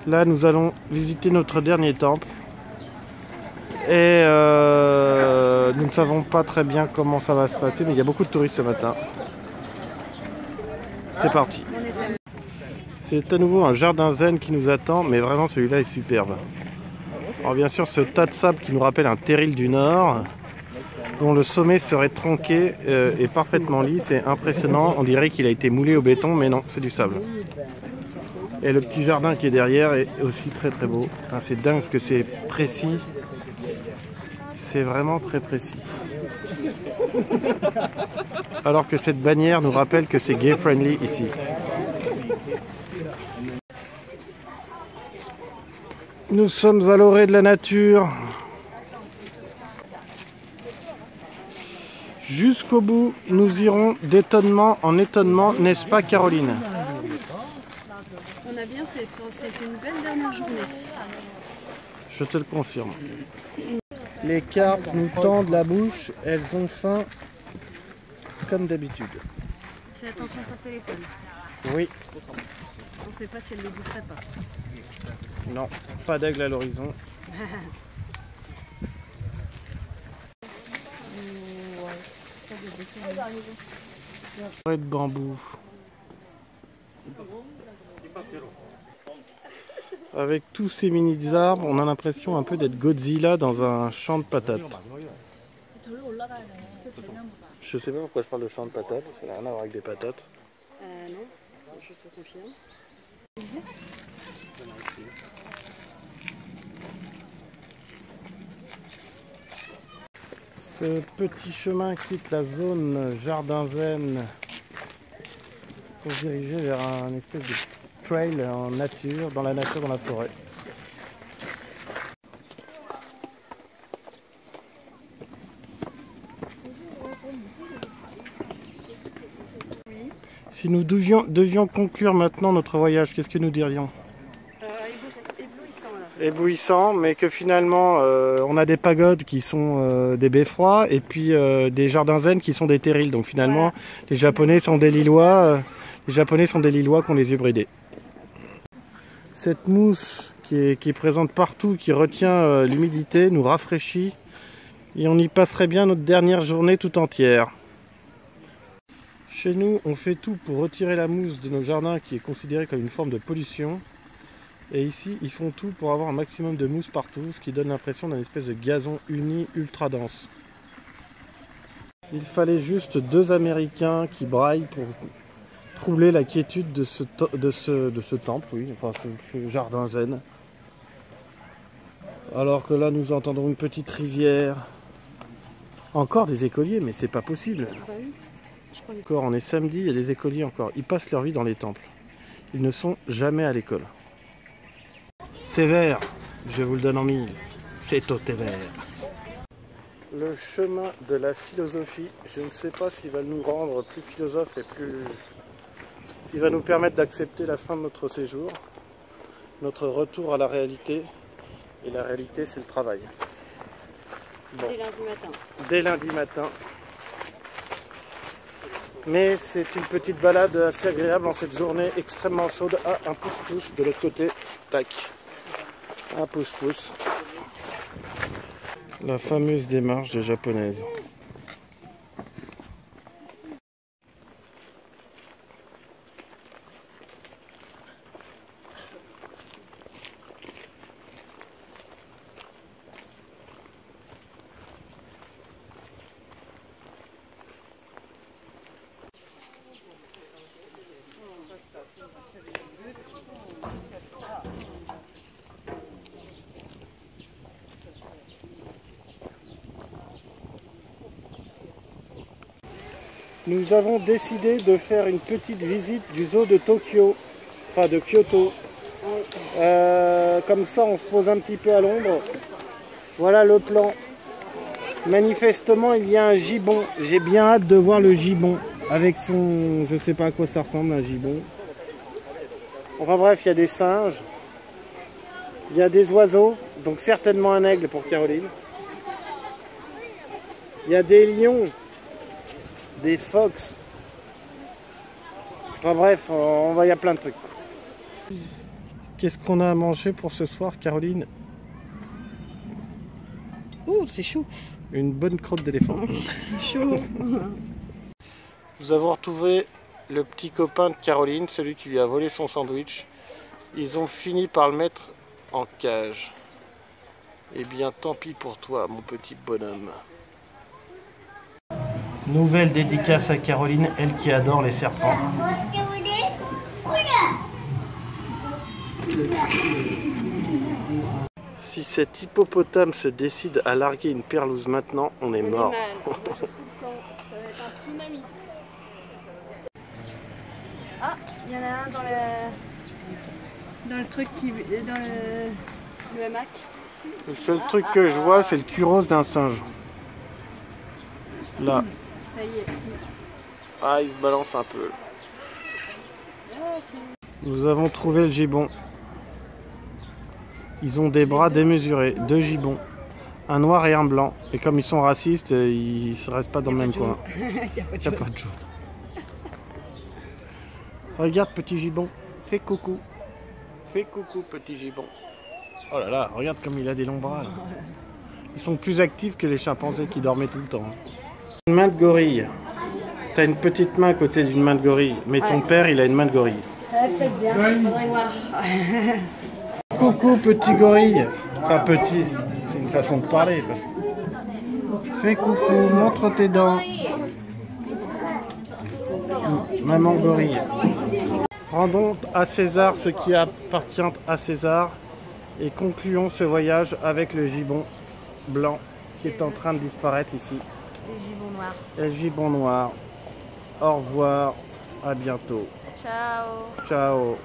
Là, nous allons visiter notre dernier temple. Et nous ne savons pas très bien comment ça va se passer, mais il y a beaucoup de touristes ce matin. C'est parti. C'est à nouveau un jardin zen qui nous attend, mais vraiment celui-là est superbe. Alors bien sûr, ce tas de sable qui nous rappelle un terril du Nord, dont le sommet serait tronqué et parfaitement lisse, c'est impressionnant. On dirait qu'il a été moulé au béton, mais non, c'est du sable. Et le petit jardin qui est derrière est aussi très très beau. Enfin, c'est dingue parce que c'est précis. C'est vraiment très précis. Alors que cette bannière nous rappelle que c'est gay friendly ici. Nous sommes à l'orée de la nature. Jusqu'au bout, nous irons d'étonnement en étonnement, n'est-ce pas Caroline? On a bien fait, c'est une belle dernière journée. Je te le confirme. Les carpes nous tendent la bouche, elles ont faim comme d'habitude. Fais attention à ton téléphone. Oui. On ne sait pas si elle ne les boufferait pas. Non, pas d'aigle à l'horizon. Forêt de bambou. Avec tous ces mini arbres, on a l'impression un peu d'être Godzilla dans un champ de patates. Je sais pas pourquoi je parle de champ de patates, ça n'a rien à voir avec des patates. Non, je te confirme. Ce petit chemin quitte la zone jardin zen pour se diriger vers un espèce de trail en nature, dans la nature, dans la forêt. Si nous devions conclure maintenant notre voyage, qu'est-ce que nous dirions? Éblouissant là. Éblouissant, mais que finalement on a des pagodes qui sont des beffrois et puis des jardins zen qui sont des terrils. Donc finalement, voilà. Les Japonais sont des Lillois. Les Japonais sont des Lillois qui ont les yeux bridés. Cette mousse qui est présente partout, qui retient l'humidité, nous rafraîchit et on y passerait bien notre dernière journée tout entière. Chez nous, on fait tout pour retirer la mousse de nos jardins qui est considérée comme une forme de pollution. Et ici, ils font tout pour avoir un maximum de mousse partout, ce qui donne l'impression d'un espèce de gazon uni ultra dense. Il fallait juste 2 Américains qui braillent pour troubler la quiétude de ce temple, oui, enfin ce jardin zen. Alors que là, nous entendons une petite rivière. Encore des écoliers, mais c'est pas possible. Encore, on est samedi, il y a des écoliers encore. Ils passent leur vie dans les temples. Ils ne sont jamais à l'école. Sévère, je vous le donne en mille, c'est au Tévère. Le chemin de la philosophie, je ne sais pas s'il va nous rendre plus philosophes et plus... s'il va nous permettre d'accepter la fin de notre séjour, notre retour à la réalité. Et la réalité, c'est le travail. Bon. Dès lundi matin. Dès lundi matin. Mais c'est une petite balade assez agréable en cette journée extrêmement chaude. Ah, un pouce-pouce de l'autre côté. Tac. Un pouce-pouce. La fameuse démarche des japonaises. Nous avons décidé de faire une petite visite du zoo de Tokyo, enfin de Kyoto. Comme ça, on se pose un petit peu à l'ombre. Voilà le plan. Manifestement, il y a un gibbon. J'ai bien hâte de voir le gibbon avec son... je sais pas à quoi ça ressemble, un gibbon. Enfin bref, il y a des singes. Il y a des oiseaux, donc certainement un aigle pour Caroline. Il y a des lions. Des phoques. Enfin bref, il y a plein de trucs. Qu'est-ce qu'on a à manger pour ce soir, Caroline? Oh, c'est chaud. Une bonne crotte d'éléphant. C'est chaud. Nous avons retrouvé le petit copain de Caroline, celui qui lui a volé son sandwich. Ils ont fini par le mettre en cage. Eh bien, tant pis pour toi, mon petit bonhomme. Nouvelle dédicace à Caroline, elle qui adore les serpents. Si cet hippopotame se décide à larguer une perlouse maintenant, on est mort. Ça va être un tsunami. Ah, il y en a un dans le truc qui... dans le hamac. Le seul truc que je vois, c'est le curos d'un singe. Là. Ça y est, si. Ah, il se balance un peu. Ah, Nous avons trouvé le gibbon. Ils ont des bras démesurés, 2 gibbons. Un noir et un blanc. Et comme ils sont racistes, ils ne restent pas dans le même coin. Il n'y a pas de jaune. Regarde, petit gibbon. Fais coucou. Fais coucou, petit gibbon. Oh là là, regarde comme il a des longs bras. Là. Ils sont plus actifs que les chimpanzés qui dormaient tout le temps. Une main de gorille. T'as une petite main à côté d'une main de gorille. Mais ton père, il a une main de gorille. peut-être bien, il faudrait voir. Coucou, petit gorille. Enfin, petit. C'est une façon de parler. Parce que... Fais coucou, montre tes dents. Maman gorille. Rendons à César ce qui appartient à César et concluons ce voyage avec le gibbon blanc qui est en train de disparaître ici. Les gibbons noirs. Et le gibbon noir. Au revoir, à bientôt. Ciao. Ciao.